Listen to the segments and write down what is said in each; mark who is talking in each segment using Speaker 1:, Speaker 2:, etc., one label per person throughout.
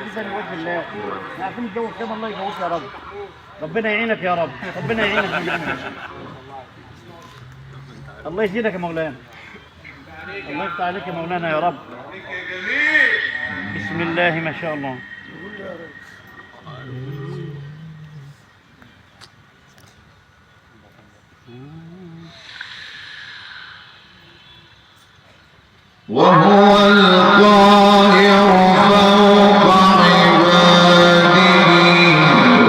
Speaker 1: جدا لوجه الله. احنا عارفين الجو كام، الله يجوزك يا رب. ربنا يعينك يا رب، ربنا يعينك من جميع. الله يزيدك يا مولانا. الله يفتح عليك يا مولانا يا رب. بسم الله ما شاء الله.
Speaker 2: وهو القاهر فوق عباده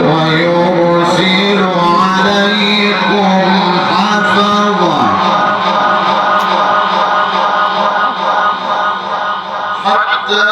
Speaker 2: ويرسل عليكم حفظا حتى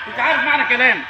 Speaker 1: انت عارف معنى كلام